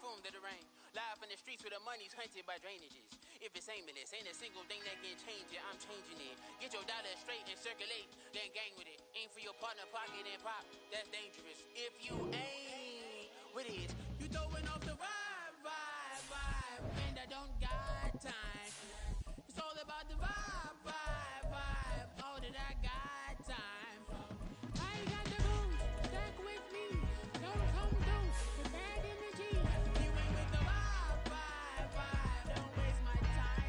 boom to the rain. Live in the streets where the money's hunted by drainages. If it's aimless, ain't a single thing that can change it, I'm changing it. Get your dollar straight and circulate, then gang with it. Aim for your partner pocket and pop, that's dangerous. If you ain't with it, you throwing off the vibe. And I don't got time. It's all about the vibe. All that I got time. I got the booze, stack with me. Don't come close to bad energy. You ain't with the vibe. Don't waste my time.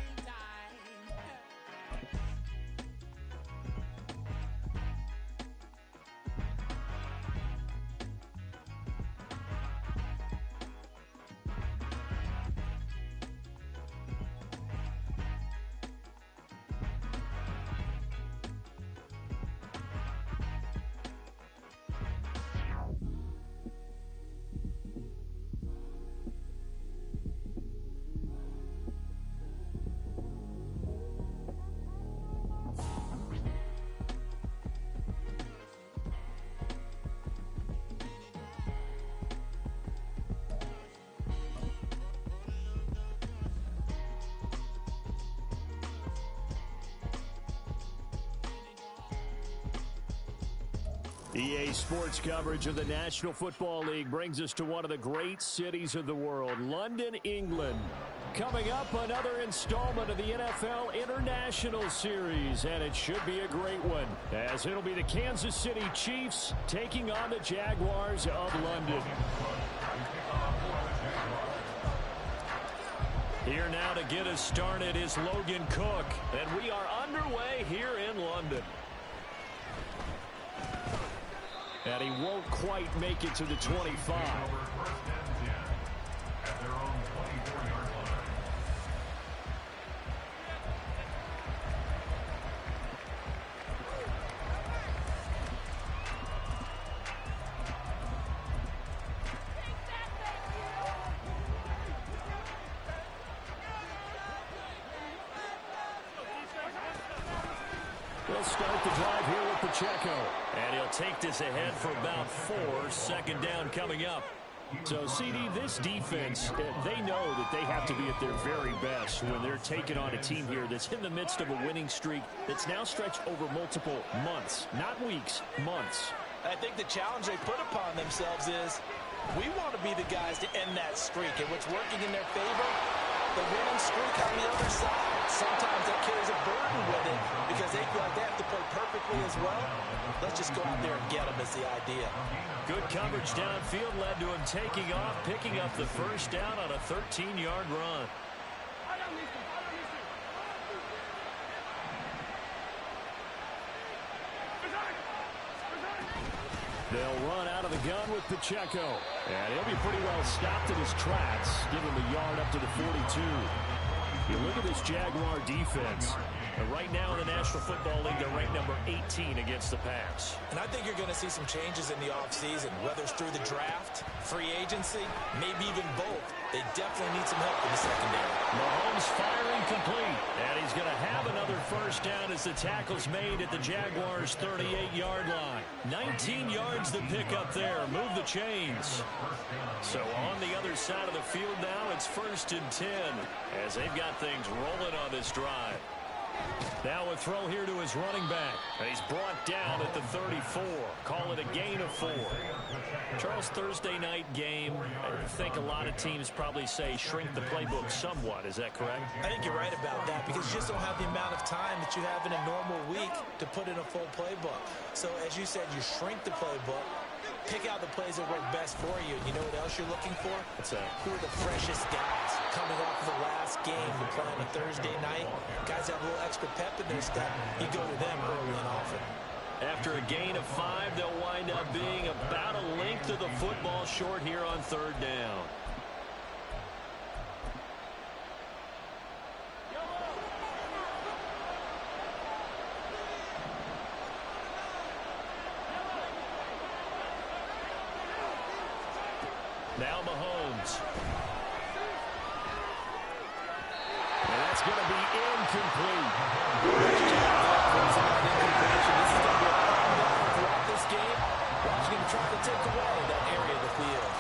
EA Sports coverage of the National Football League brings us to one of the great cities of the world, London, England. Coming up, another installment of the NFL International Series, and it should be a great one, as it'll be the Kansas City Chiefs taking on the Jaguars of London. Here now to get us started is Logan Cook, and we are underway here in London. And he won't quite make it to the 25. He'll start the drive here with Pacheco. And he'll take this ahead for about 4. Second down coming up. So, CD, this defense, they know that they have to be at their very best when they're taking on a team here that's in the midst of a winning streak that's now stretched over multiple months, not weeks, months. I think the challenge they put upon themselves is we want to be the guys to end that streak, and what's working in their favor, the winning streak on the other side. Sometimes that carries a burden with it because they feel like they have to play perfectly as well. Let's just go out there and get them is the idea. Good coverage downfield led to him taking off, picking up the first down on a 13-yard run. They'll run out of the gun with Pacheco. And he'll be pretty well stopped in his tracks. Give him a yard up to the 42. You look at this Jaguar defense. Right now in the National Football League, they're ranked number 18 against the pass. And I think you're going to see some changes in the offseason, whether it's through the draft, free agency, maybe even both. They definitely need some help in the secondary. Mahomes firing complete. And he's going to have another first down as the tackle's made at the Jaguars' 38-yard line. 19 yards to pick up there. Move the chains. So on the other side of the field now, it's 1st and 10 as they've got things rolling on this drive. Now a throw here to his running back. He's brought down at the 34. Call it a gain of 4. Charles, Thursday night game, I think a lot of teams probably say shrink the playbook somewhat. Is that correct? I think you're right about that because you just don't have the amount of time that you have in a normal week to put in a full playbook. So as you said, you shrink the playbook, pick out the plays that work best for you. You know what else you're looking for? What's that? Who are the freshest guys coming off of the last game to play on a Thursday night? Guys have a little extra pep in their step. You go to them early and often. After a gain of 5, they'll wind up being about a length of the football short here on 3rd down. Now Mahomes. And that's going to be incomplete. This is going to be a problem throughout this game. Watching him try to take away that area of the field.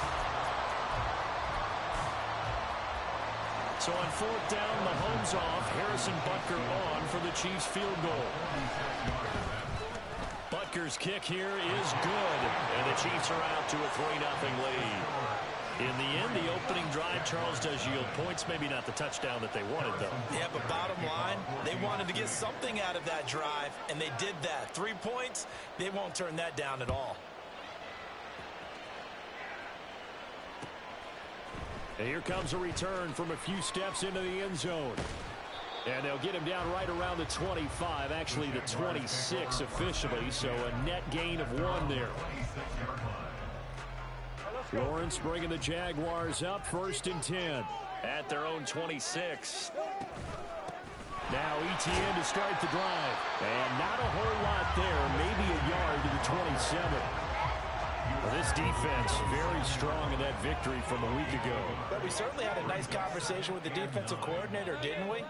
So on fourth down, Mahomes off, Harrison Butker on for the Chiefs field goal. Butker's kick here is good, and the Chiefs are out to a 3-0 lead. In the end, the opening drive, Charles, does yield points. Maybe not the touchdown that they wanted, though. Yeah, but bottom line, they wanted to get something out of that drive, and they did that. 3 points, they won't turn that down at all. And here comes a return from a few steps into the end zone. And they'll get him down right around the 25, actually the 26 officially, so a net gain of 1 there. Lawrence bringing the Jaguars up, 1st and 10 at their own 26. Now ETN to start the drive. And not a whole lot there, maybe a yard to the 27. Well, this defense very strong in that victory from a week ago. But we certainly had a nice conversation with the defensive coordinator, didn't we?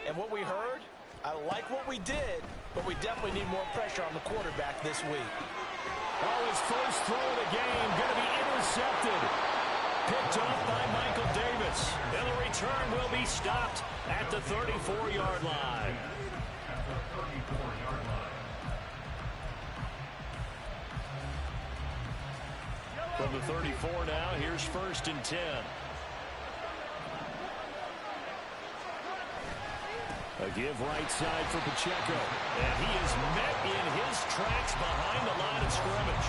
And what we heard, I like what we did, but we definitely need more pressure on the quarterback this week. Oh, his first throw of the game going to be intercepted. Picked off by Michael Davis. And the return will be stopped at the 34-yard line. From the 34 now, here's 1st and 10. A give right side for Pacheco. And he is met in his tracks behind the line of scrimmage.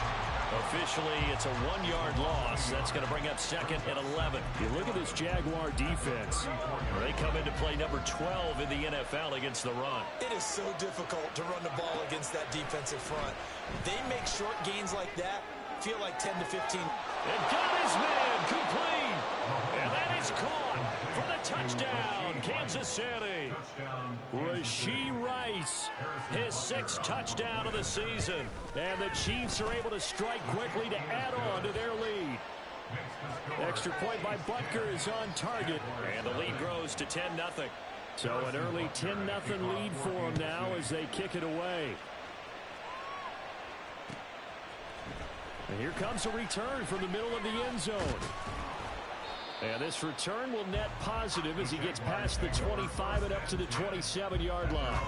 Officially, it's a 1-yard loss. That's going to bring up 2nd and 11. You look at this Jaguar defense. They come into play number 12 in the NFL against the run. It is so difficult to run the ball against that defensive front. They make short gains like that feel like 10 to 15. And got his man complete. And that is caught for the touchdown, Kansas City. Rashee Rice, his 6th touchdown of the season. And the Chiefs are able to strike quickly to add on to their lead. Extra point by Butker is on target. And the lead grows to 10-0. So an early 10-0 lead for them now as they kick it away. And here comes a return from the middle of the end zone. And this return will net positive as he gets past the 25 and up to the 27-yard line.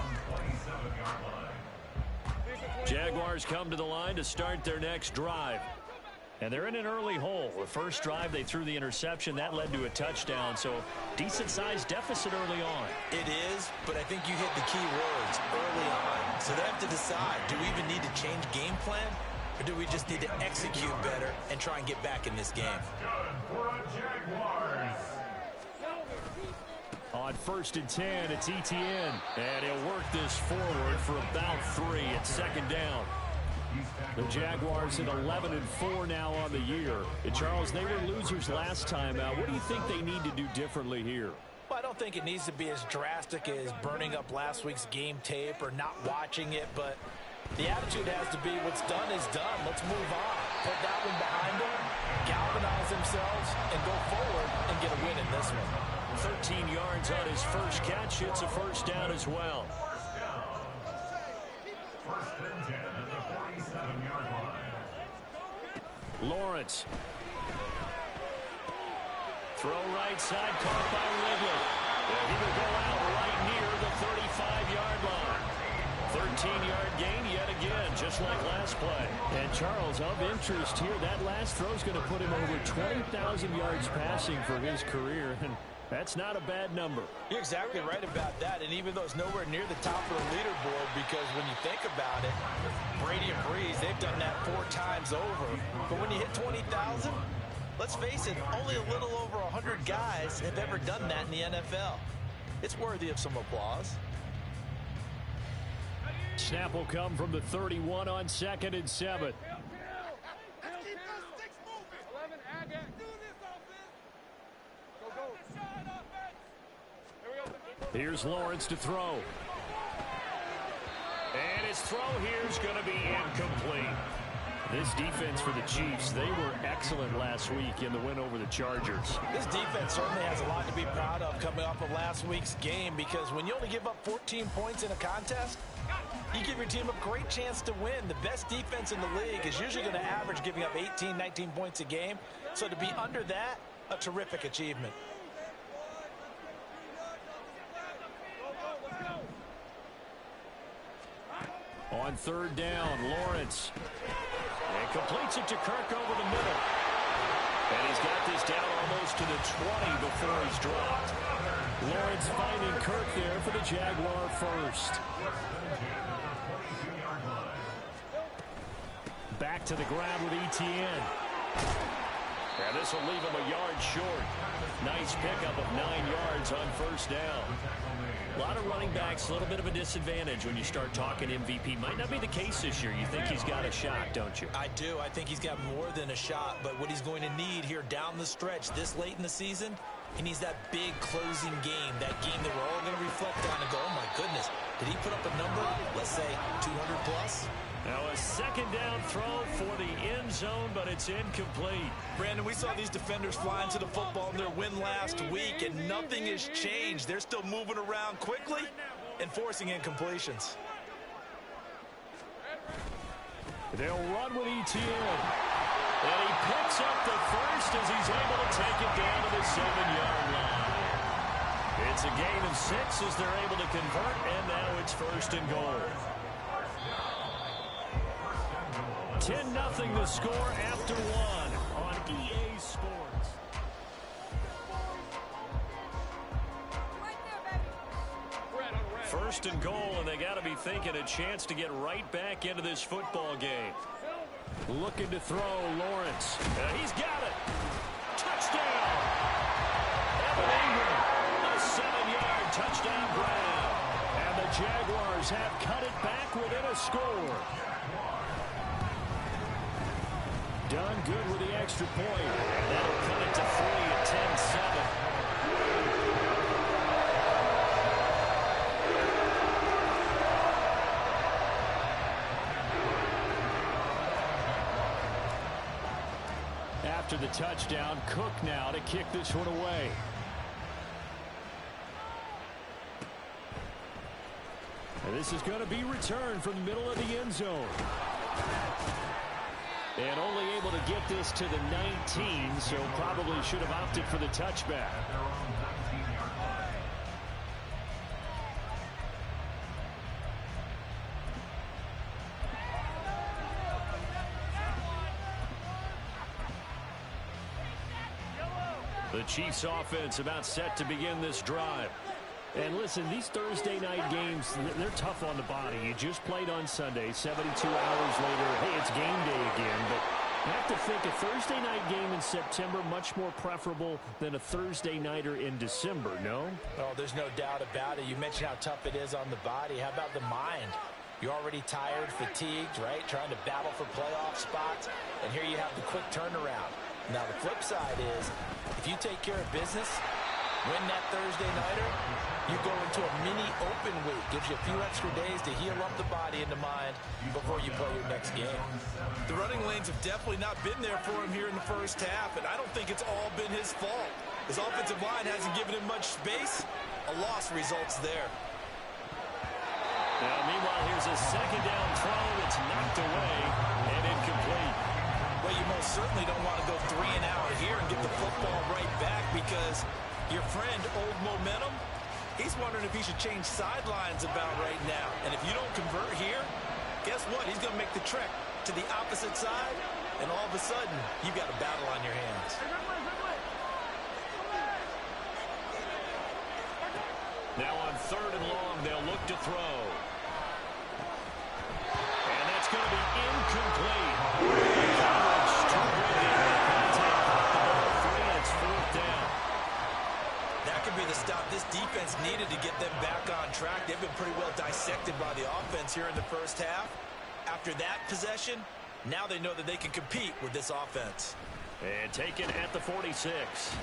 Jaguars come to the line to start their next drive. And they're in an early hole. The first drive, they threw the interception. That led to a touchdown. So decent-sized deficit early on. It is, but I think you hit the key words early on. So they have to decide, do we even need to change game plan? Or do we just need to execute better and try and get back in this game? On 1st and 10, it's ETN. And he'll work this forward for about 3 at 2nd down. The Jaguars at 11-4 now on the year. And Charles, they were losers last time out. What do you think they need to do differently here? Well, I don't think it needs to be as drastic as burning up last week's game tape or not watching it, but the attitude has to be what's done is done. Let's move on. Put that one behind them, galvanize themselves, and go forward and get a win in this one. 13 yards on his first catch. It's a 1st down as well. Lawrence. Throw right side, caught by Ridley. And he will go out right near the 35-yard line. 13-yard gain yet again, just like last play. And Charles, of interest here, that last throw is going to put him over 20,000 yards passing for his career. And that's not a bad number. You're exactly right about that. And even though it's nowhere near the top of the leaderboard, because when you think about it, Brady and Breeze, they've done that 4 times over. But when you hit 20,000, let's face it, only a little over 100 guys have ever done that in the NFL. It's worthy of some applause. Snap will come from the 31 on 2nd and 7. Here's Lawrence to throw. And his throw here is going to be incomplete. This defense for the Chiefs, they were excellent last week in the win over the Chargers. This defense certainly has a lot to be proud of coming off of last week's game, because when you only give up 14 points in a contest, you give your team a great chance to win. The best defense in the league is usually going to average giving up 18, 19 points a game. So to be under that, a terrific achievement. On third down, Lawrence. And completes it to Kirk over the middle. And he's got this down almost to the 20 before he's dropped. Lawrence finding Kirk there for the Jaguar first. Back to the ground with Etienne. And this will leave him a yard short. Nice pickup of 9 yards on first down. A lot of running backs, a little bit of a disadvantage when you start talking MVP. Might not be the case this year. You think he's got a shot, don't you? I do. I think he's got more than a shot. But what he's going to need here down the stretch this late in the season, he needs that big closing game, that game that we're all going to reflect on and go, oh, my goodness, did he put up a number, let's say, 200 plus? Now a second down throw for the end zone, but it's incomplete. Brandon, we saw these defenders fly into the football in their win last week, and nothing has changed. They're still moving around quickly and forcing incompletions. They'll run with Etienne. And he picks up the first as he's able to take it down to the 7-yard line. It's a gain of 6 as they're able to convert, and now it's first and goal. 10-0 the score after 1 on EA Sports. First and goal, and they got to be thinking a chance to get right back into this football game. Looking to throw, Lawrence. He's got it. Touchdown. Evan Ingram, a 7-yard touchdown grab. And the Jaguars have cut it back within a score. Done good with the extra point. And that'll cut it to 3 at 10-7. After the touchdown, Cook now to kick this one away. And this is going to be returned from the middle of the end zone. And only able to get this to the 19, so probably should have opted for the touchback. The Chiefs offense about set to begin this drive. And listen, these Thursday night games, they're tough on the body. You just played on Sunday, 72 hours later, hey, it's game day again. But I have to think a Thursday night game in September much more preferable than a Thursday nighter in December, no? Oh, there's no doubt about it. You mentioned how tough it is on the body. How about the mind? You're already tired, fatigued, right? Trying to battle for playoff spots. And here you have the quick turnaround. Now, the flip side is, if you take care of business, win that Thursday nighter, you go into a mini open week. Gives you a few extra days to heal up the body and the mind before you play your next game. The running lanes have definitely not been there for him here in the first half, and I don't think it's all been his fault. His offensive line hasn't given him much space. A loss results there. Now, meanwhile, here's a second down throw. It's knocked away and incomplete. Well, you most certainly don't want to go 3 and out here and get the football right back, because your friend, Old Momentum, he's wondering if he should change sidelines about right now. And if you don't convert here, guess what? He's going to make the trek to the opposite side, and all of a sudden, you've got a battle on your hands. Now on third and long, they'll look to throw. And that's going to be incomplete. That could be the stop this defense needed to get them back on track. They've been pretty well dissected by the offense here in the first half. After that possession, now they know that they can compete with this offense. And taken at the 46.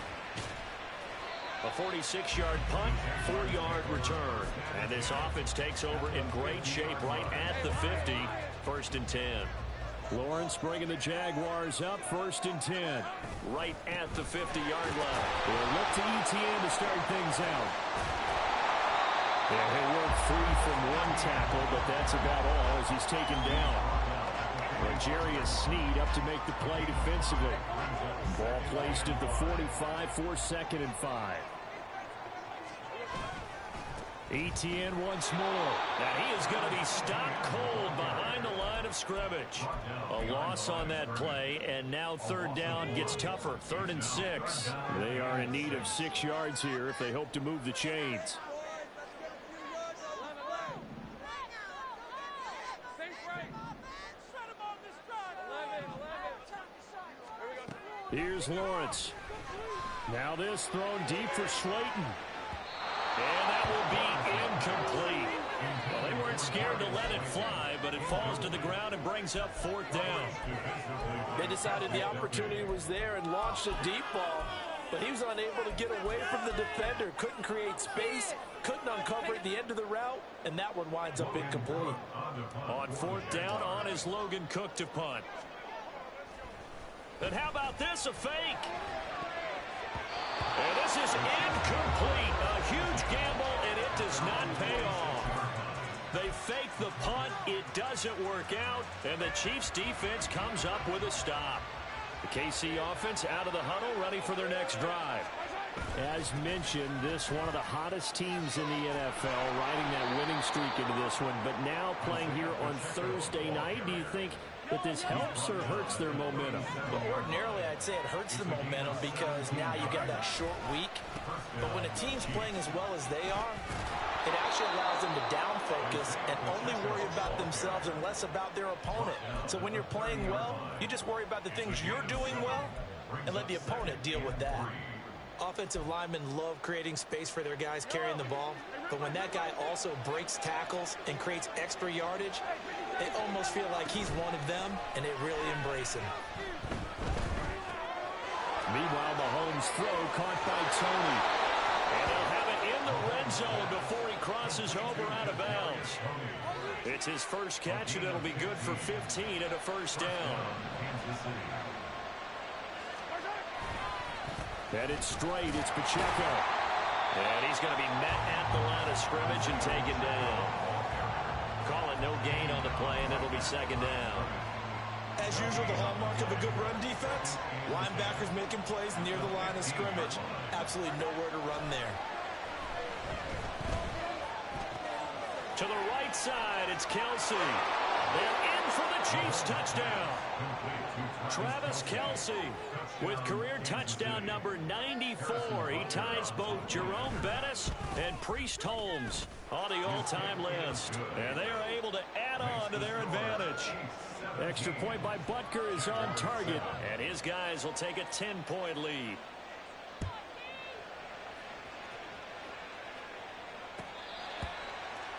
A 46-yard punt, 4-yard return. And this offense takes over in great shape right at the 50. First and 10. Lawrence bringing the Jaguars up, first and 10. Right at the 50-yard line. They'll look to Etienne to start things out. Yeah, he'll work free from one tackle, but that's about all as he's taken down. And Jarius Sneed up to make the play defensively. Ball placed at the 45 for 2nd and 5. Etienne once more. And he is going to be stopped cold behind the line of scrimmage. A loss on that play, and now third down gets tougher. 3rd and 6. They are in need of 6 yards here if they hope to move the chains. Here's Lawrence. Now this thrown deep for Slayton. And that will be incomplete. Well, they weren't scared to let it fly, but it falls to the ground and brings up 4th down. They decided the opportunity was there and launched a deep ball, but he was unable to get away from the defender. Couldn't create space, couldn't uncover at the end of the route, and that one winds up incomplete. On 4th down, on is Logan Cook to punt. And how about this, a fake? And this is incomplete. A huge gamble, and it does not pay off. They fake the punt. It doesn't work out, and the Chiefs' defense comes up with a stop. The KC offense out of the huddle, ready for their next drive. As mentioned, this one of the hottest teams in the NFL, riding that winning streak into this one. But now playing here on Thursday night, do you think that this helps or hurts their momentum? Well, ordinarily, I'd say it hurts the momentum because now you've got that short week. But when a team's playing as well as they are, it actually allows them to down focus and only worry about themselves and less about their opponent. So when you're playing well, you just worry about the things you're doing well and let the opponent deal with that. Offensive linemen love creating space for their guys carrying the ball, but when that guy also breaks tackles and creates extra yardage, they almost feel like he's one of them, and they really embrace him. Meanwhile, Mahomes' throw caught by Tony. And he'll have it in the red zone before he crosses over out of bounds. It's his first catch, and it'll be good for 15 and a first down. Headed straight, it's Pacheco. And he's going to be met at the line of scrimmage and taken down. Call it no gain on the play, and it'll be 2nd down. As usual, the hallmark of a good run defense, linebackers making plays near the line of scrimmage. Absolutely nowhere to run there. To the right side, it's Kelce. They're in for the Chiefs touchdown. Travis Kelce with career touchdown number 94. He ties both Jerome Bettis and Priest Holmes on the all-time list. And they are able to add on to their advantage. Extra point by Butker is on target, and his guys will take a 10-point lead.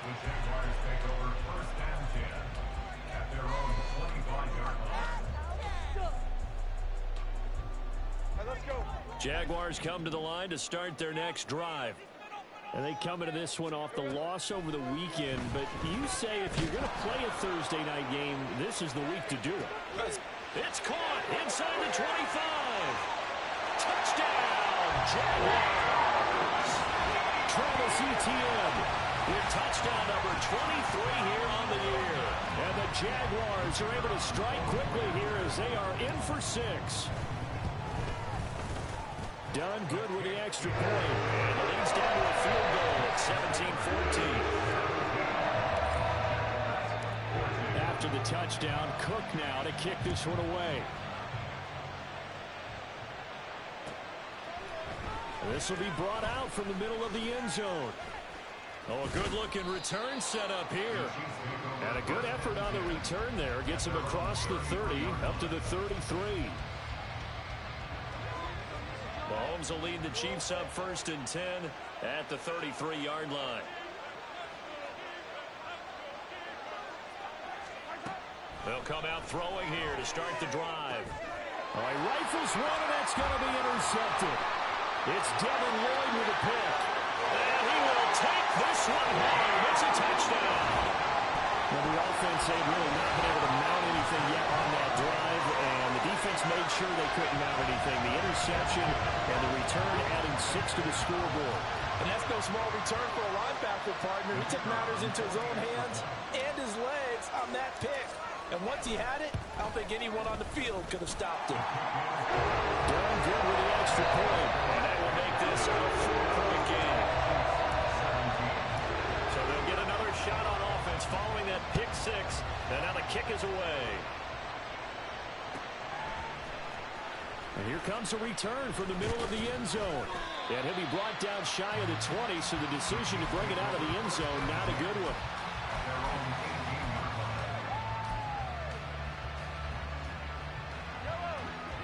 The Jaguars take over 1st and 10 at their own 25-yard line. Let's go. Jaguars come to the line to start their next drive. And they come into this one off the loss over the weekend. But you say if you're going to play a Thursday night game, this is the week to do it. It's caught inside the 25. Touchdown, Jaguars. Travis Etienne with touchdown number 23 here on the year. And the Jaguars are able to strike quickly here as they are in for 6. Done good with the extra point. And it leads down to a field goal at 17-14. After the touchdown, Cook now to kick this one away. This will be brought out from the middle of the end zone. Oh, a good-looking return set up here. And a good effort on the return there. Gets him across the 30, up to the 33. Mahomes will lead the Chiefs up 1st and 10 at the 33-yard line. They'll come out throwing here to start the drive. Oh, he rifles one, and that's going to be intercepted. It's Devin Lloyd with a pick. And he will take this one home. It's a touchdown. Well, the offense, they've really not been able to mount anything yet on that drive, and the defense made sure they couldn't mount anything. The interception and the return adding 6 to the scoreboard. And that's no small return for a linebacker partner. He took matters into his own hands and his legs on that pick. And once he had it, I don't think anyone on the field could have stopped him. Done good with the extra point. And that will make this a 4-point game. goes away. And here comes a return from the middle of the end zone. And he'll be brought down shy of the 20, so the decision to bring it out of the end zone, not a good one.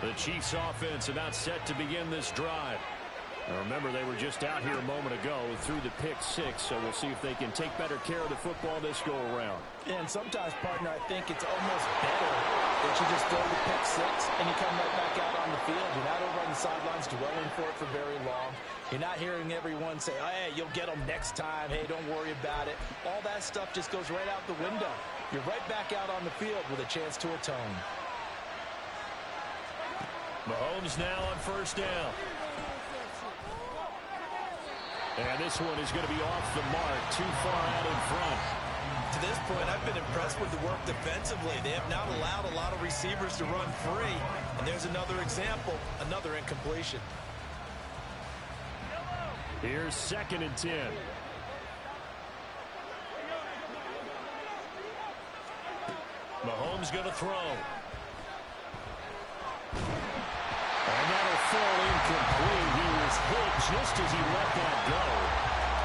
The Chiefs offense about set to begin this drive. Now remember, they were just out here a moment ago through the pick six, so we'll see if they can take better care of the football this go around. And sometimes, partner, I think it's almost better that you just throw the pick six and you come right back out on the field. You're not over on the sidelines dwelling for it for very long. You're not hearing everyone say, oh, hey, you'll get them next time. Hey, don't worry about it. All that stuff just goes right out the window. You're right back out on the field with a chance to atone. Mahomes now on first down. And this one is going to be off the mark, too far out in front. To this point, I've been impressed with the work defensively. They have not allowed a lot of receivers to run free. And there's another example, another incompletion. Here's 2nd and 10. Mahomes going to throw. And that'll fall incomplete. He was hit just as he let that go.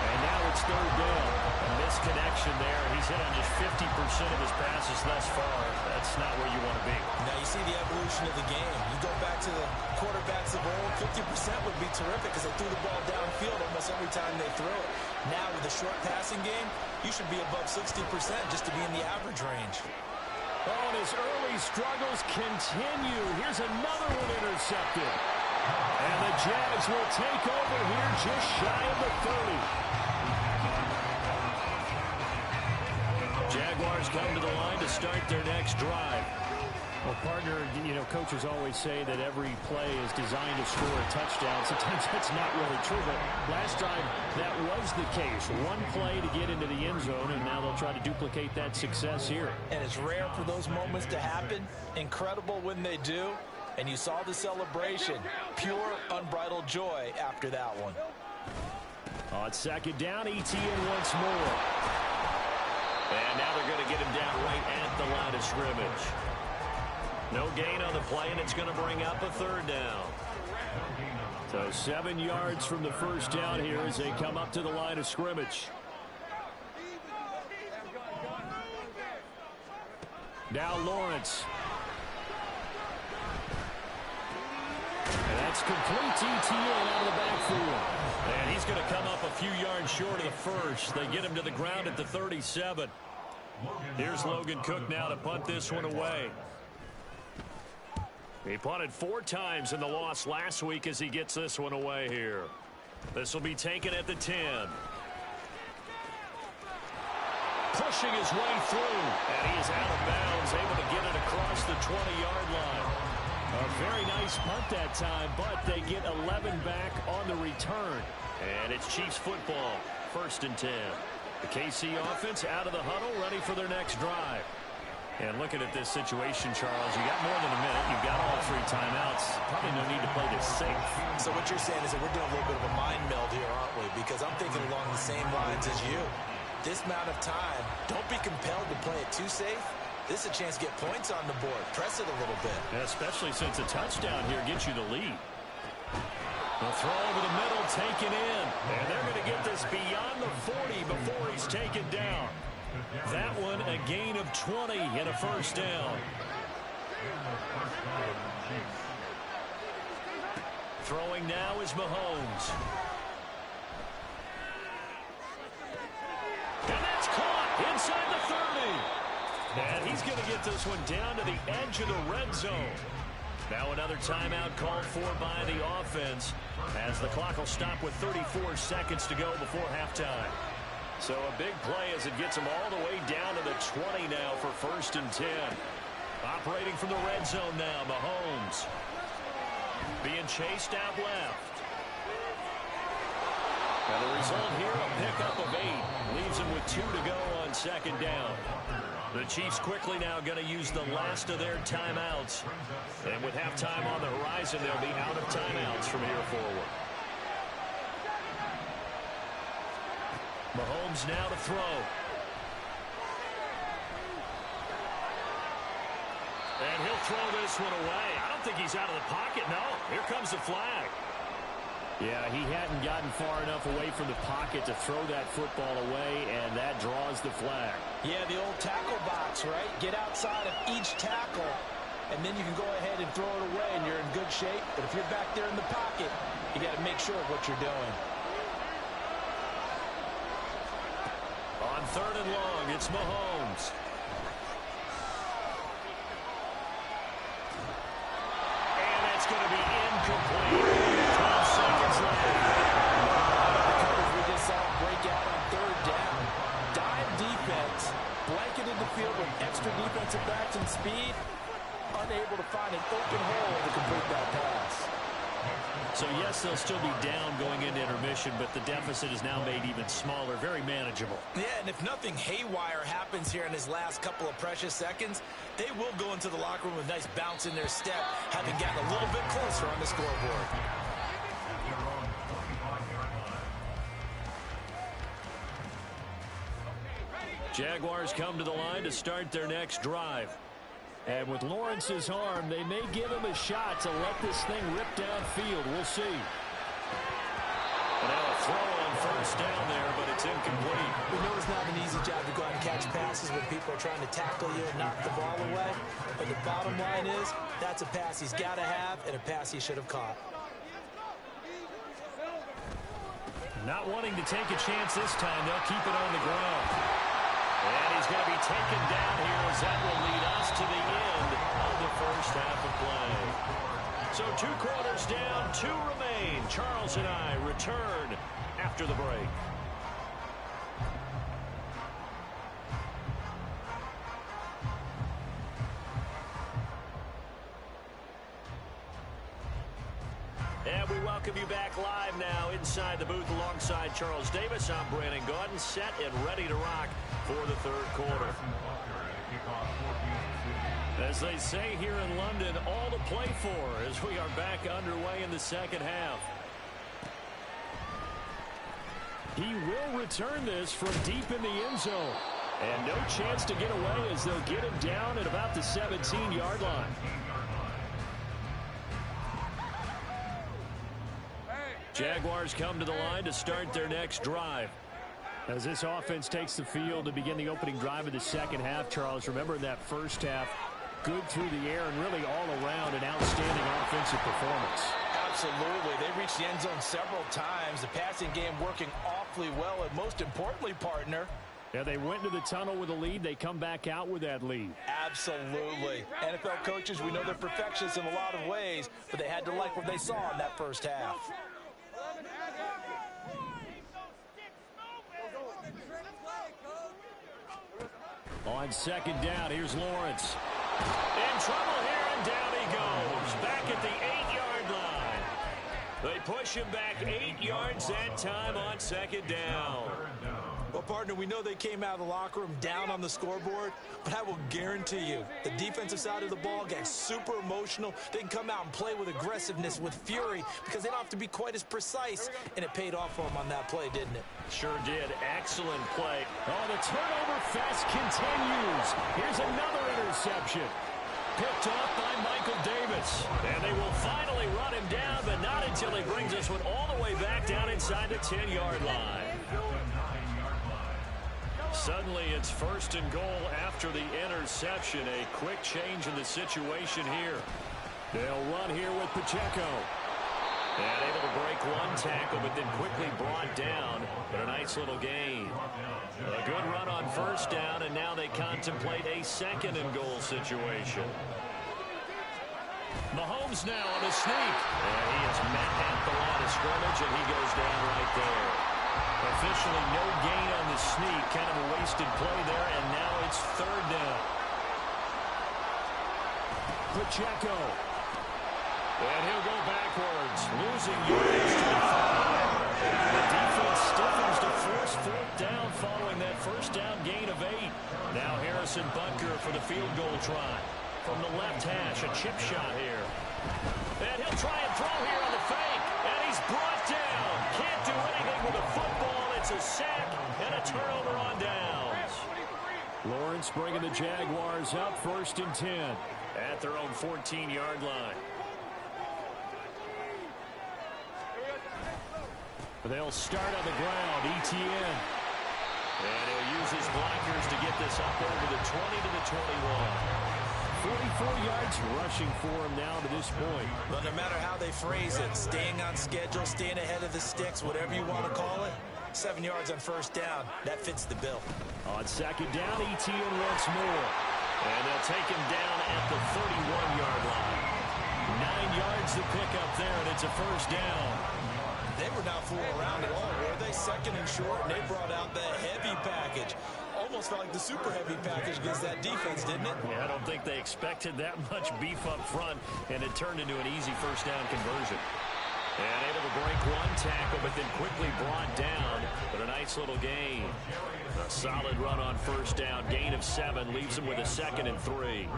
And now it's 3rd down. A misconnection there. He's hit on just 50% of his passes thus far. That's not where you want to be. Now you see the evolution of the game. You go back to the quarterbacks of old, 50% would be terrific because they threw the ball downfield almost every time they threw it. Now with the short passing game, you should be above 60% just to be in the average range. Oh, and his early struggles continue. Here's another one intercepted. And the Jags will take over here just shy of the 30. Jaguars come to the line to start their next drive. Well, partner, you know, coaches always say that every play is designed to score a touchdown. Sometimes that's not really true, but last drive that was the case. One play to get into the end zone, and now they'll try to duplicate that success here. And it's rare for those moments to happen. Incredible when they do. And you saw the celebration. Pure, unbridled joy after that one. On 2nd down, ETN once more. And now they're going to get him down right at the line of scrimmage. No gain on the play, and it's going to bring up a 3rd down. So 7 yards from the first down here as they come up to the line of scrimmage. Now Lawrence. And that's complete to ETN out of the backfield. And he's going to come up a few yards short of the first. They get him to the ground at the 37. Here's Logan Cook now to punt this one away. He punted 4 times in the loss last week as he gets this one away here. This will be taken at the 10. Pushing his way through, and he is out of bounds, able to get it across the 20-yard line. A very nice punt that time, but they get 11 back on the return. And it's Chiefs football, 1st and 10. The KC offense out of the huddle, ready for their next drive. And looking at this situation, Charles, you got more than a minute. You've got all 3 timeouts. Probably no need to play this safe. So what you're saying is that we're doing a little bit of a mind meld here, aren't we? Because I'm thinking along the same lines as you. This amount of time, don't be compelled to play it too safe. This is a chance to get points on the board. Press it a little bit. Yeah, especially since a touchdown here gets you the lead. The throw over the middle, taken in. And they're going to get this beyond the 40 before he's taken down. That one, a gain of 20 and a 1st down. Throwing now is Mahomes. And that's caught inside the 30. And he's going to get this one down to the edge of the red zone. Now another timeout called for by the offense as the clock will stop with 34 seconds to go before halftime. So a big play as it gets them all the way down to the 20 now for 1st and 10. Operating from the red zone now, Mahomes. Being chased out left. And the result here, a pickup of 8. Leaves them with 2 to go on 2nd down. The Chiefs quickly now going to use the last of their timeouts. And with halftime on the horizon, they'll be out of timeouts from here forward. Mahomes now to throw. And he'll throw this one away. I don't think he's out of the pocket, no. Here comes the flag. Yeah, he hadn't gotten far enough away from the pocket to throw that football away, and that draws the flag. Yeah, the old tackle box, right? Get outside of each tackle, and then you can go ahead and throw it away, and you're in good shape. But if you're back there in the pocket, you got to make sure of what you're doing. On 3rd and long, it's Mahomes. And that's going to be incomplete. 12 seconds left. The coverage we just saw break out on 3rd down. Dime defense, blanketed the field with extra defensive backs and speed, unable to find an open hole to complete that pass. So, yes, they'll still be down going into intermission, but the deficit is now made even smaller, very manageable. Yeah, and if nothing haywire happens here in his last couple of precious seconds, they will go into the locker room with a nice bounce in their step, having gotten a little bit closer on the scoreboard. Jaguars come to the line to start their next drive. And with Lawrence's arm, they may give him a shot to let this thing rip downfield. We'll see. And now a throw on 1st down there, but it's incomplete. We know it's not an easy job to go out and catch passes when people are trying to tackle you and knock the ball away. But the bottom line is, that's a pass he's got to have and a pass he should have caught. Not wanting to take a chance this time, they'll keep it on the ground. And he's going to be taken down here as that will lead us to the end of the first half of play. So 2 quarters down, 2 remain. Charles and I return after the break. And we welcome you back live now inside the booth alongside Charles Davis. I'm Brandon Gaudin, set and ready to rock for the 3rd quarter. As they say here in London, all to play for as we are back underway in the 2nd half. He will return this from deep in the end zone. And no chance to get away as they'll get him down at about the 17-yard line. Jaguars come to the line to start their next drive. As this offense takes the field to begin the opening drive of the 2nd half, Charles, remember in that 1st half, good through the air and really all around an outstanding offensive performance. Absolutely. They reached the end zone several times. The passing game working awfully well, and most importantly, partner, yeah, they went into the tunnel with a lead. They come back out with that lead. Absolutely. NFL coaches, we know they're perfectionists in a lot of ways, but they had to like what they saw in that 1st half. On 2nd down, here's Lawrence. In trouble here, and down he goes. Back at the 8-yard line. They push him back 8 yards that time on 2nd down. Well, partner, we know they came out of the locker room down on the scoreboard, but I will guarantee you the defensive side of the ball got super emotional. They can come out and play with aggressiveness, with fury, because they don't have to be quite as precise, and it paid off for them on that play, didn't it? Sure did. Excellent play. Oh, the turnover fest continues. Here's another interception. Picked off by Michael Davis. And they will finally run him down, but not until he brings us one all the way back down inside the 10-yard line. Suddenly, it's 1st and goal after the interception. A quick change in the situation here. They'll run here with Pacheco. And able to break one tackle, but then quickly brought down. But a nice little gain. A good run on 1st down, and now they contemplate a 2nd and goal situation. Mahomes now on a sneak. And he is met at the line of scrimmage, and he goes down right there. Officially no gain on the sneak. Kind of a wasted play there, and now it's 3rd down. Pacheco. And he'll go backwards, losing yards to the 5. The defense stiffens to force 4th down following that 1st down gain of 8. Now Harrison Butker for the field goal try. From the left hash, a chip shot here. And he'll try and throw here on the fake. And he's brought down. Can't do anything with a football. It's a sack and a turnover on downs. Lawrence bringing the Jaguars up 1st and 10. at their own 14-yard line. They'll start on the ground. Etienne. And he'll use his blockers to get this up over the 20 to the 21. 44 yards rushing for him now to this point. But no matter how they phrase it, staying on schedule, staying ahead of the sticks, whatever you want to call it, 7 yards on first down, that fits the bill. On second down, Etienne once more. And they'll take him down at the 31-yard line. 9 yards to pick up there, and it's a first down. They were not fooling around at all, were they? Second and short, and they brought out the heavy package. Almost felt like the super heavy package against that defense, didn't it? Yeah, I don't think they expected that much beef up front, and it turned into an easy first down conversion. And able to break one tackle, but then quickly brought down. But a nice little gain. A solid run on first down. Gain of 7 leaves him with a 2nd and 3.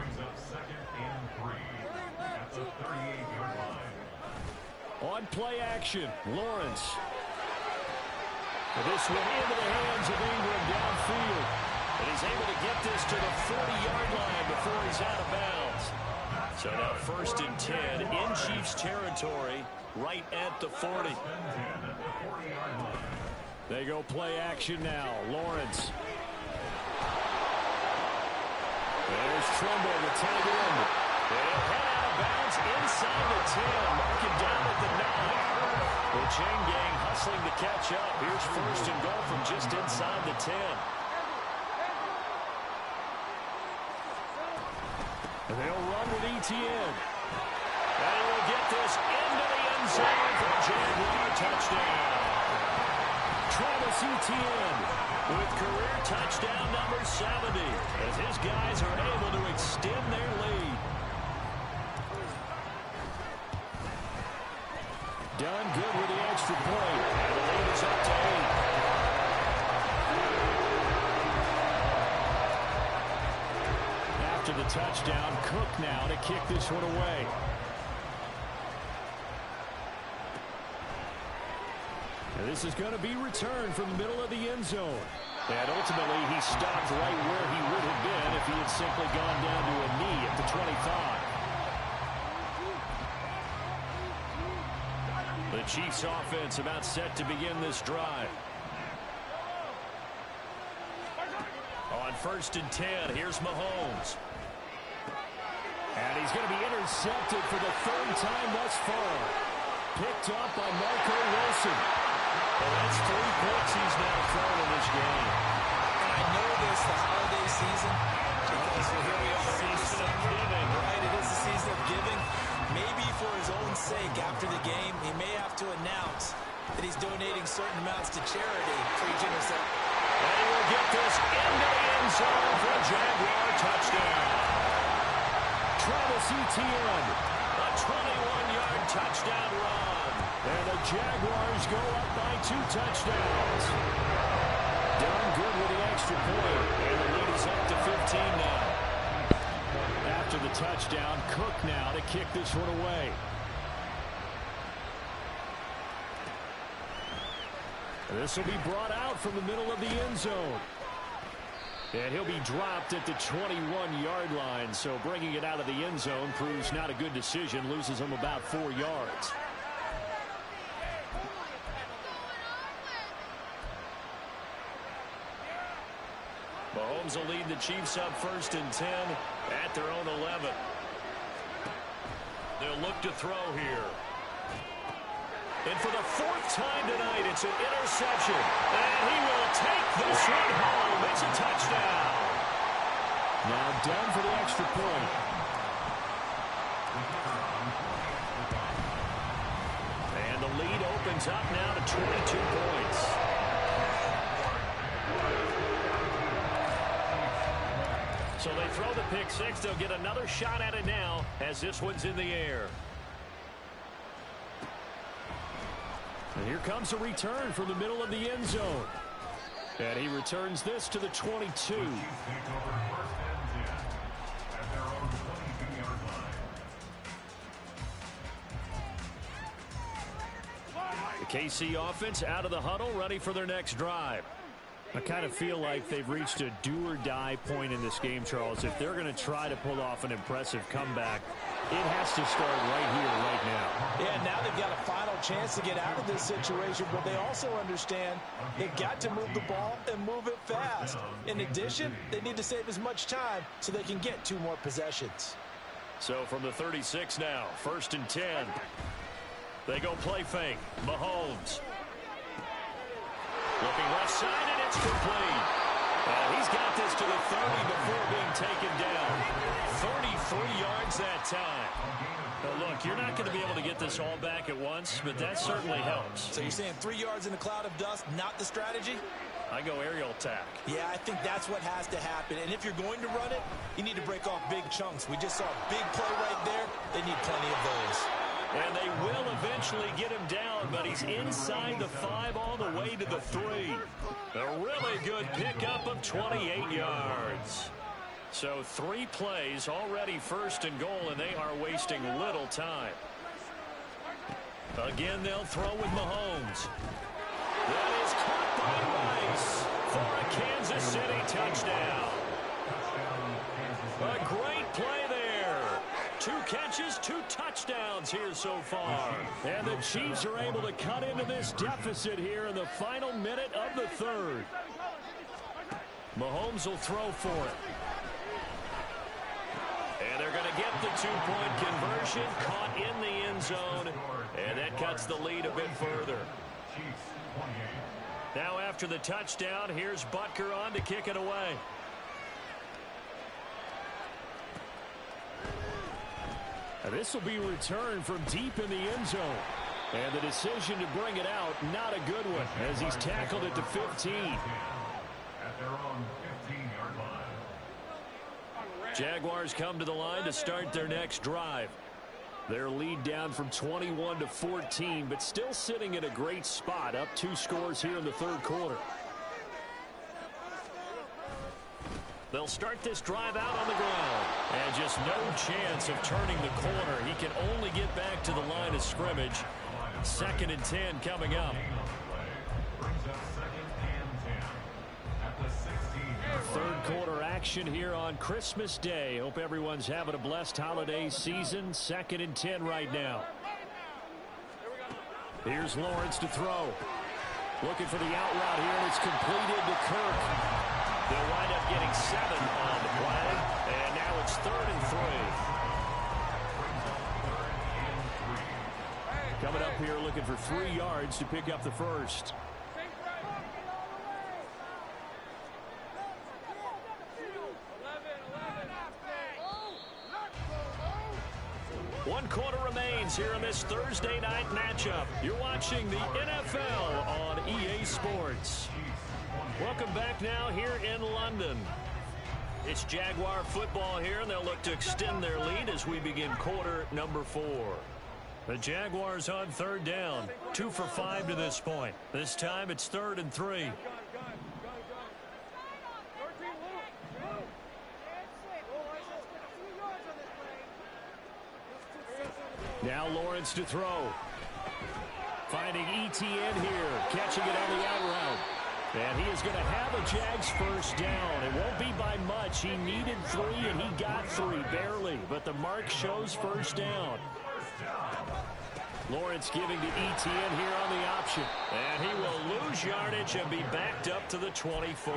On play action, Lawrence. This one into the hands of Ingram downfield. And he's able to get this to the 40-yard line before he's out of bounds. So now 1st and 10 in Chiefs territory, right at the 40. They go play action now. Lawrence. There's Tremble, the tight end. They'll head out of bounds inside the 10. Mark him down at the 9. The chain gang hustling to catch up. Here's 1st and goal from just inside the 10. And they'll run with Etienne. And he will get this into the end zone for a Jaguar touchdown. Travis Etienne with career touchdown number 70 as his guys are able to extend their lead. Done good with the extra point. And the lead is up to 8. After the touchdown, Cook now to kick this one away. And this is going to be returned from the middle of the end zone. And ultimately, he stopped right where he would have been if he had simply gone down to a knee at the 25. The Chiefs offense about set to begin this drive. On 1st and 10, here's Mahomes. And he's going to be intercepted for the 3rd time thus far. Picked up by Marco Wilson. And that's 3 picks he's now thrown in this game. And I know this the holiday season because here we are. Season of giving. Right, it is the season of giving. Maybe for his own sake, after the game, he may have to announce that he's donating certain amounts to charity for each interception. And he will get this into the end zone for a Jaguar touchdown. Travis Etienne, a 21-yard touchdown run. And the Jaguars go up by 2 touchdowns. Done good with the extra point. And the lead is up to 15 now. After the touchdown, Cook now to kick this one away. This will be brought out from the middle of the end zone. And he'll be dropped at the 21-yard line, so bringing it out of the end zone proves not a good decision, loses him about 4 yards. Mahomes will lead the Chiefs up 1st and 10 at their own 11. They'll look to throw here. And for the 4th time tonight, it's an interception. And he will take this one home. It's a touchdown. Now done for the extra point. And the lead opens up now to 22 points. So they throw the pick 6. They'll get another shot at it now as this one's in the air. And here comes a return from the middle of the end zone. And he returns this to the 22. The KC offense out of the huddle, ready for their next drive. I kind of feel like they've reached a do-or-die point in this game, Charles. If they're going to try to pull off an impressive comeback, it has to start right here, right now. Yeah, now they've got a final chance to get out of this situation, but they also understand they've got to move the ball and move it fast. In addition, they need to save as much time so they can get 2 more possessions. So from the 36 now, 1st and 10. They go play fake. Mahomes. Looking left side, and it's complete. He's got this to the 30 before being taken down. 33 yards that time. Look, you're not going to be able to get this all back at once, but that certainly helps. So you're saying 3 yards in a cloud of dust, not the strategy? I go aerial attack. Yeah, I think that's what has to happen. And if you're going to run it, you need to break off big chunks. We just saw a big play right there. They need plenty of those. And they will eventually get him down, but he's inside the 5 all the way to the 3. A really good pickup of 28 yards. So 3 plays, already 1st and goal, and they are wasting little time. Again, they'll throw with Mahomes. That is caught by Rice for a Kansas City touchdown. A great play there. 2 catches, 2 touchdowns here so far. And the Chiefs are able to cut into this deficit here in the final minute of the 3rd. Mahomes will throw for it. And they're going to get the 2-point conversion, caught in the end zone, and that cuts the lead a bit further. Now after the touchdown, here's Butker on to kick it away. This will be returned from deep in the end zone. And the decision to bring it out, not a good one, as he's tackled at the 15. At their own 15-yard line. Jaguars come to the line to start their next drive. Their lead down from 21 to 14, but still sitting in a great spot, up 2 scores here in the 3rd quarter. They'll start this drive out on the ground. And just no chance of turning the corner. He can only get back to the line of scrimmage. 2nd and 10 coming up. Third quarter action here on Christmas Day. Hope everyone's having a blessed holiday season. 2nd and 10 right now. Here's Lawrence to throw. Looking for the out route here, and it's completed to Kirk. They'll wind up getting 7 on the play, and now it's 3rd and 3. Coming up here looking for 3 yards to pick up the first. One quarter remains here in this Thursday night matchup. You're watching the NFL on EA Sports. Welcome back now here in London. It's Jaguar football here, and they'll look to extend their lead as we begin quarter number 4. The Jaguars on 3rd down. 2 for 5 to this point. This time it's 3rd and 3. Now Lawrence to throw. Finding ETN here. Catching it on the out route. And he is going to have a Jags first down. It won't be by much. He needed 3, and he got 3, barely. But the mark shows first down. Lawrence giving to ETN here on the option. And he will lose yardage and be backed up to the 24.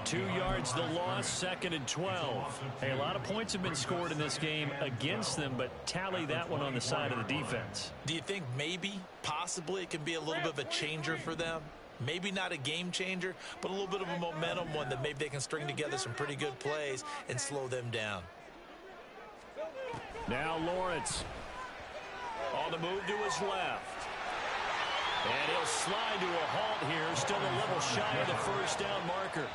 2 yards the loss, 2nd and 12. Hey, a lot of points have been scored in this game against them, but tally that one on the side of the defense. Do you think maybe, possibly, it can be a little bit of a changer for them? Maybe not a game changer, but a little bit of a momentum one that maybe they can string together some pretty good plays and slow them down. Now Lawrence on the move to his left. And he'll slide to a halt here, still a little shy of the first down marker.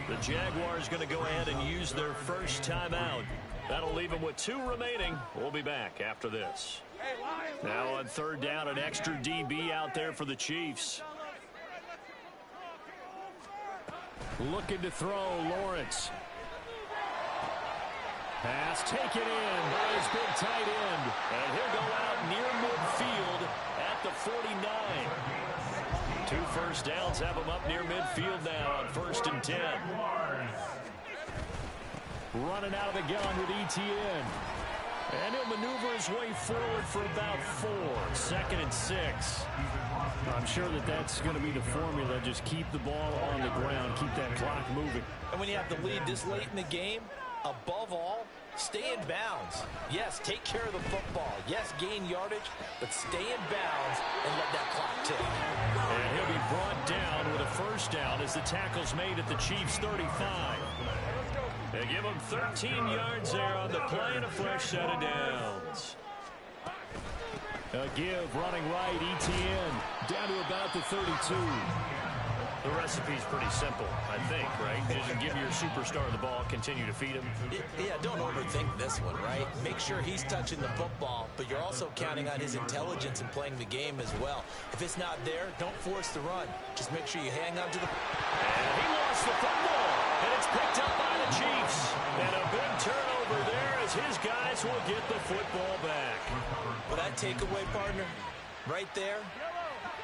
The Jaguars going to go ahead and use their first timeout. That'll leave them with 2 remaining. We'll be back after this. Now on 3rd down, an extra DB out there for the Chiefs. Looking to throw, Lawrence. Pass taken in by his big tight end. And he'll go out near midfield at the 49. 2 first downs have him up near midfield now on 1st and 10. Running out of the gun with Etienne. And he'll maneuver his way forward for about 4. 2nd and 6. I'm sure that's going to be the formula. Just keep the ball on the ground. Keep that clock moving. And when you have the lead this late in the game, above all, stay in bounds. Yes, take care of the football. Yes, gain yardage, but stay in bounds and let that clock tick. And he'll be brought down with a first down as the tackle's made at the Chiefs' 35. They give him 13 yards there on the play and a fresh set of downs. A give running right, Etienne down to about the 32. The recipe's pretty simple, I think, right? Just give your superstar the ball, continue to feed him. Yeah, don't overthink this one, right? Make sure he's touching the football, but you're also counting on his intelligence in playing the game as well. If it's not there, don't force the run. Just make sure you hang on to the... And he lost the football, and it's picked up by the Chiefs. And a big turnover there as his guys will get the football back. Well, that takeaway, partner, right there,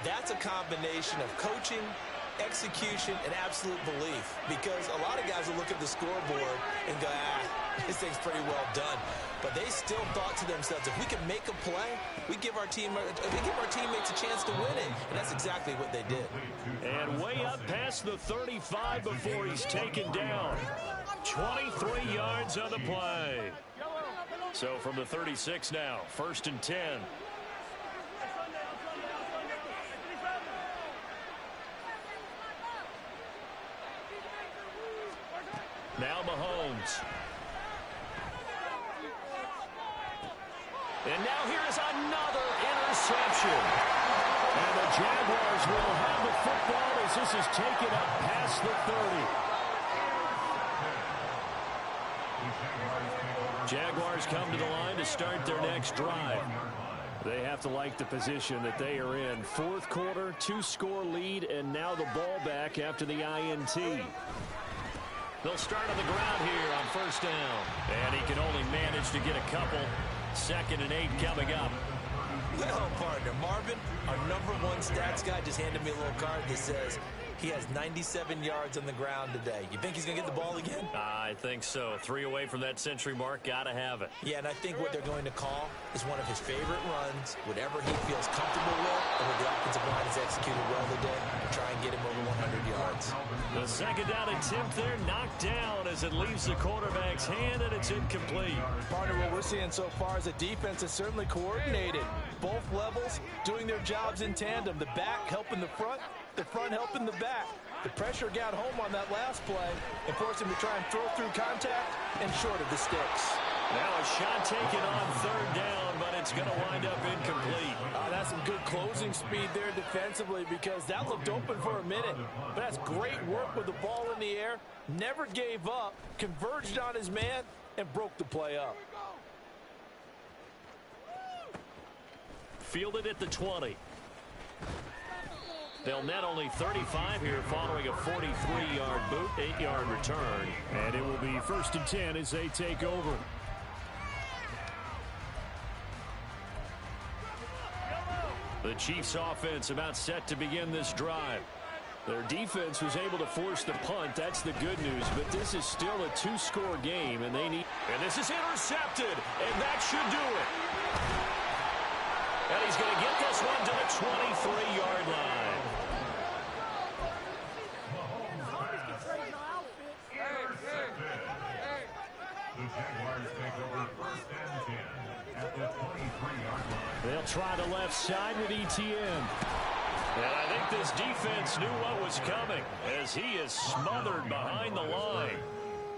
that's a combination of coaching, execution, and absolute belief, because a lot of guys will look at the scoreboard and go, this thing's pretty well done, but they still thought to themselves, if we can make a play, we give our teammates a chance to win it, and that's exactly what they did. And way up past the 35 before he's taken down. 23 yards on the play. So from the 36 now, 1st and 10. Now Mahomes. And now here is another interception. And the Jaguars will have the football as this is taken up past the 30. Jaguars come to the line to start their next drive. They have to like the position that they are in. 4th quarter, 2-score lead, and now the ball back after the INT. They'll start on the ground here on 1st down. And he can only manage to get a couple. 2nd and 8 coming up. Well, partner, Marvin, our #1 stats guy, just handed me a little card that says he has 97 yards on the ground today. You think he's going to get the ball again? I think so. 3 away from that century mark. Got to have it. Yeah, and I think what they're going to call is one of his favorite runs, whatever he feels comfortable with, and what the offensive line has executed well today, to try and get him over 100 yards. The 2nd down attempt there knocked down as it leaves the quarterback's hand, and it's incomplete. Partner, what we're seeing so far is the defense is certainly coordinated. Both levels doing their jobs in tandem. The back helping the front helping the back. The pressure got home on that last play and forced him to try and throw through contact and short of the sticks. Now a shot taken on 3rd down, but it's going to wind up incomplete. That's some good closing speed there defensively, because that looked open for a minute. But that's great work with the ball in the air. Never gave up, converged on his man, and broke the play up. Fielded at the 20. They'll net only 35 here following a 43-yard boot, 8-yard return. And it will be 1st and 10 as they take over. The Chiefs offense about set to begin this drive. Their defense was able to force the punt. That's the good news. But this is still a 2-score game, and they need... And this is intercepted, and that should do it. And he's going to get this one to the 23-yard line. The Jaguars take over 1st and 10 at the 23-yard line. They'll try the left side with Etienne. And I think this defense knew what was coming as he is smothered behind the line.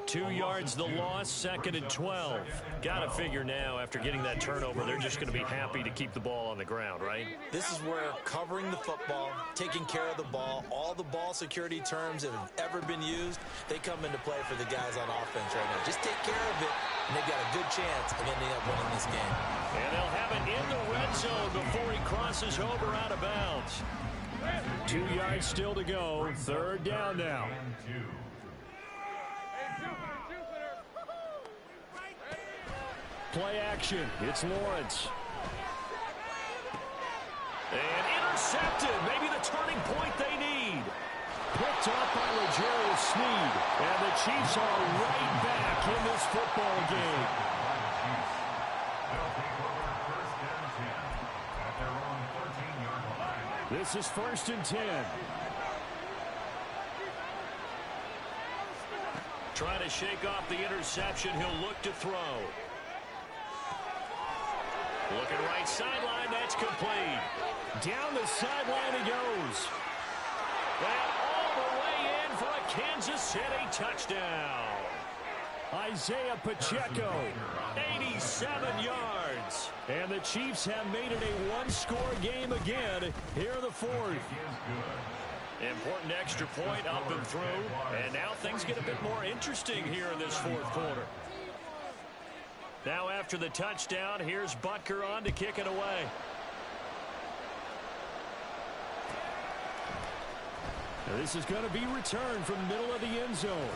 2 yards the loss, 2nd and 12. Got to figure now after getting that turnover, they're just going to be happy to keep the ball on the ground, right? This is where covering the football, taking care of the ball, all the ball security terms that have ever been used, they come into play for the guys on offense right now. Just take care of it, and they've got a good chance of ending up winning this game. And they'll have it in the red zone before he crosses over out of bounds. 2 yards still to go. 3rd down now. Play action. It's Lawrence. And intercepted. Maybe the turning point they picked off by L'Jarius Sneed. And the Chiefs are right back in this football game. They'll take over first and 10 at their own 13-yard line. This is 1st and 10. Trying to shake off the interception. He'll look to throw. Looking right sideline. That's complete. Down the sideline he goes. And all the way in for a Kansas City touchdown. Isaiah Pacheco, 87 yards. And the Chiefs have made it a one-score game again here in the 4th. Important extra point up and through. And now things get a bit more interesting here in this 4th quarter. Now after the touchdown, here's Butker on to kick it away. Now this is going to be returned from the middle of the end zone.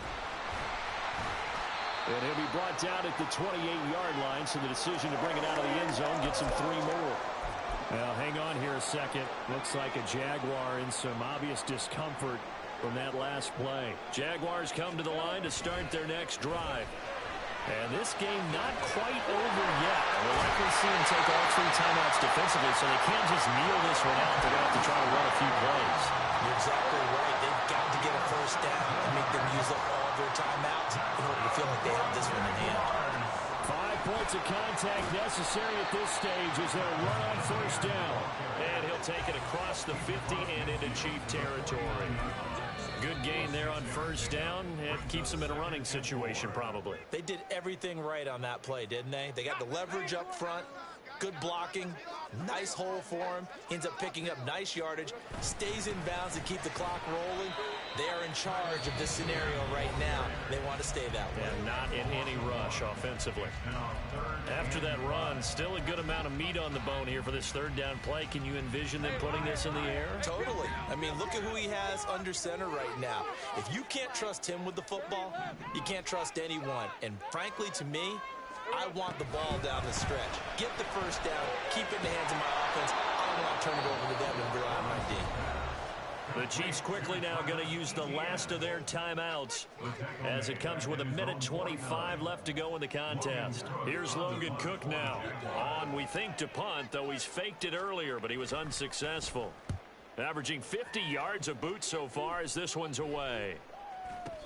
And he'll be brought down at the 28-yard line, so the decision to bring it out of the end zone gets him 3 more. Now, hang on here a second. Looks like a Jaguar in some obvious discomfort from that last play. Jaguars come to the line to start their next drive. And this game not quite over yet. We'll likely see him take all 3 timeouts defensively, so they can't just kneel this one out. They're going to have to try to run a few plays. You're exactly right. They've got to get a first down and make them use up all their timeouts in order to feel like they have this one in hand. 5 points of contact necessary at this stage as they'll run on first down. And he'll take it across the 50 and into Chief territory. Good gain there on first down. It keeps them in a running situation probably. They did everything right on that play, didn't they? They got the leverage up front, good blocking, nice hole for him, ends up picking up nice yardage, stays in bounds to keep the clock rolling. They are in charge of this scenario right now. They want to stay that way. And not in any rush offensively. After that run, still a good amount of meat on the bone here for this 3rd down play. Can you envision them putting this in the air? Totally. I mean, look at who he has under center right now. If you can't trust him with the football, you can't trust anyone. And frankly, to me, I want the ball down the stretch. Get the first down, keep it in the hands of my offense. I don't want to turn it over to them and rely on my D. The Chiefs quickly now going to use the last of their timeouts as it comes with 1:25 left to go in the contest. Here's Logan Cook now. On, we think, to punt, though he's faked it earlier, but he was unsuccessful. Averaging 50 yards a boot so far as this one's away.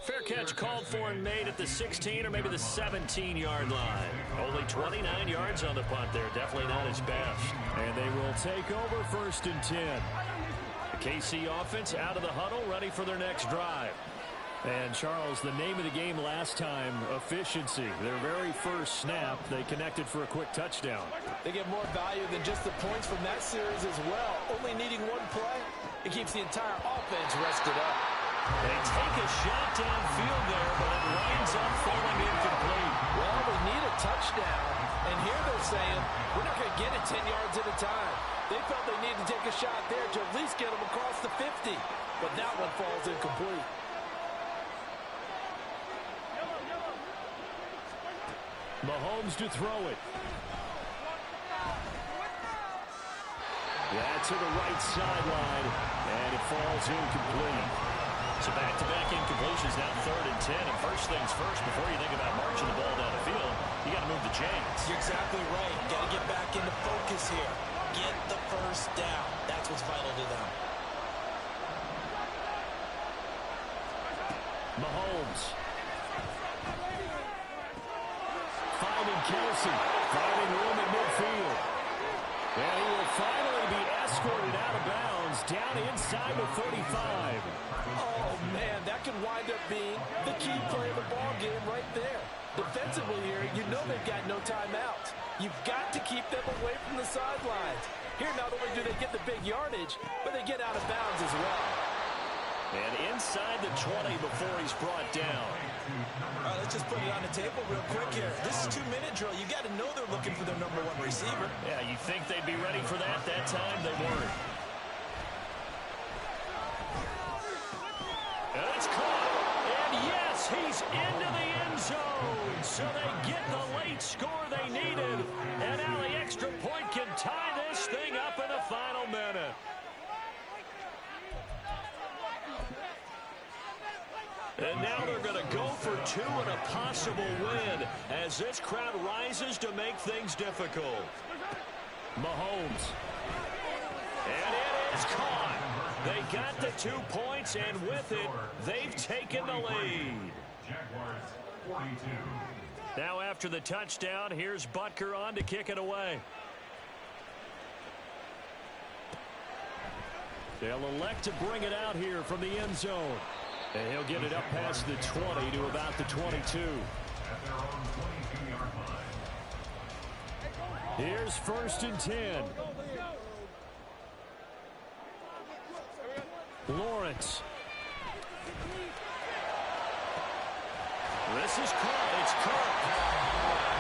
Fair catch called for and made at the 16 or maybe the 17-yard line. Only 29 yards on the punt there. Definitely not his best. And they will take over 1st and 10. The KC offense out of the huddle, ready for their next drive. And, Charles, the name of the game last time, efficiency. Their very first snap, they connected for a quick touchdown. They get more value than just the points from that series as well. Only needing 1 play, it keeps the entire offense rested up. They take a shot downfield there, but it winds up falling incomplete. Well, they need a touchdown, and here they're saying, we're not going to get it 10 yards at a time. They felt they needed to take a shot there to at least get them across the 50, but that one falls incomplete. Mahomes to throw it. Yeah, to the right sideline, and it falls incomplete. So back-to-back incompletions, now 3rd and 10. And first things first, before you think about marching the ball down the field, you got to move the chains. You're exactly right. Got to get back into focus here. Get the first down. That's what's vital to them. Mahomes. Finding Kelsey. Finding room in midfield. And he will finally be escorted out of bounds down inside the 35. Oh, man, that could wind up being the key play of the ball game right there. Defensively here, you know they've got no timeouts. You've got to keep them away from the sidelines. Here, not only do they get the big yardage, but they get out of bounds as well. And inside the 20 before he's brought down. All right, let's just put it on the table real quick here. This is 2-minute drill. You got to know they're looking for their #1 receiver. Yeah, you think they'd be ready for that? That time they weren't. And it's caught. And yes, he's into the end zone. So they get the late score they needed. And now the extra point can tie this thing up in the final minute. And now they're going to go for two and a possible win as this crowd rises to make things difficult. Mahomes. And it is caught. They got the 2 points, and with it, they've taken the lead. Jaguars 42. Now after the touchdown, here's Butker on to kick it away. They'll elect to bring it out here from the end zone. And he'll get it up past the 20 to about the 22. At their own 22-yard line. Here's 1st and 10. Lawrence. This is caught. It's Kirk.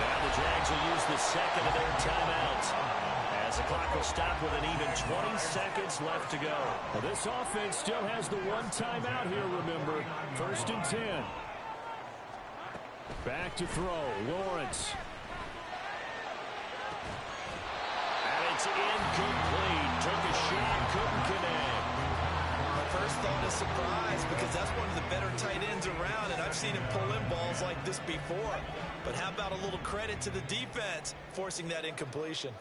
Now the Jags will use the second of their timeouts as the clock will stop with an even 20 seconds left to go. Well, this offense still has the one timeout here, remember. 1st and 10. Back to throw. Lawrence. And it's incomplete. Took a shot, couldn't connect. My first thought is surprise because that's one of the better tight ends around, and I've seen him pull in balls like this before. But how about a little credit to the defense forcing that incompletion?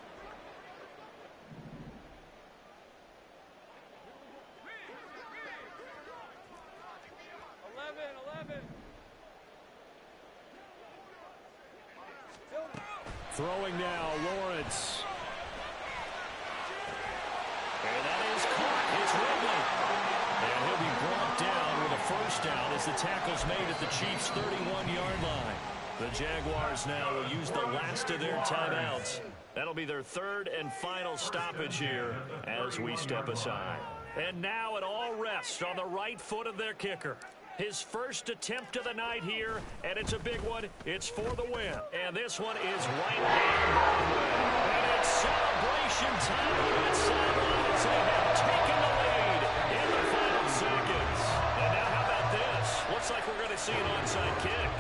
Throwing now, Lawrence. And that is caught. It's Ridley. And he'll be brought down with a first down as the tackle's made at the Chiefs' 31-yard line. The Jaguars now will use the last of their timeouts. That'll be their third and final stoppage here as we step aside. And now it all rests on the right foot of their kicker. His first attempt of the night here, and it's a big one. It's for the win. And this one is right down Broadway. And it's celebration time on that sideline as they have taken the lead in the final seconds. And now how about this? Looks like we're going to see an onside kick.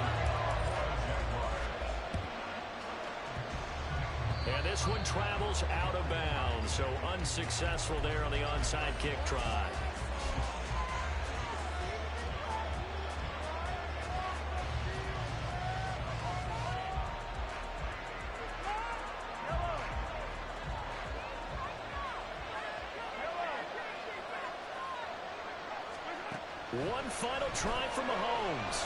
And this one travels out of bounds, so unsuccessful there on the onside kick try. One final try for Mahomes.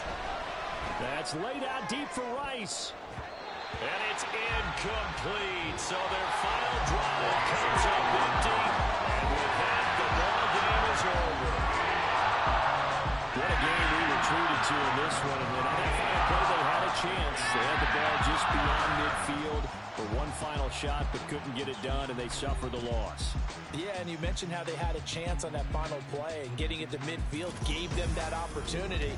That's laid out deep for Rice. And it's incomplete. So their final drive comes up empty. And with that, the ball game is over. What a game we were treated to in this one. And on that final play, they had a chance. They had the ball just beyond midfield for one final shot, but couldn't get it done, and they suffered the loss. Yeah, and you mentioned how they had a chance on that final play, and getting it to midfield gave them that opportunity,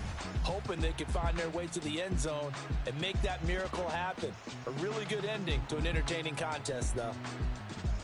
hoping they could find their way to the end zone and make that miracle happen. A really good ending to an entertaining contest, though.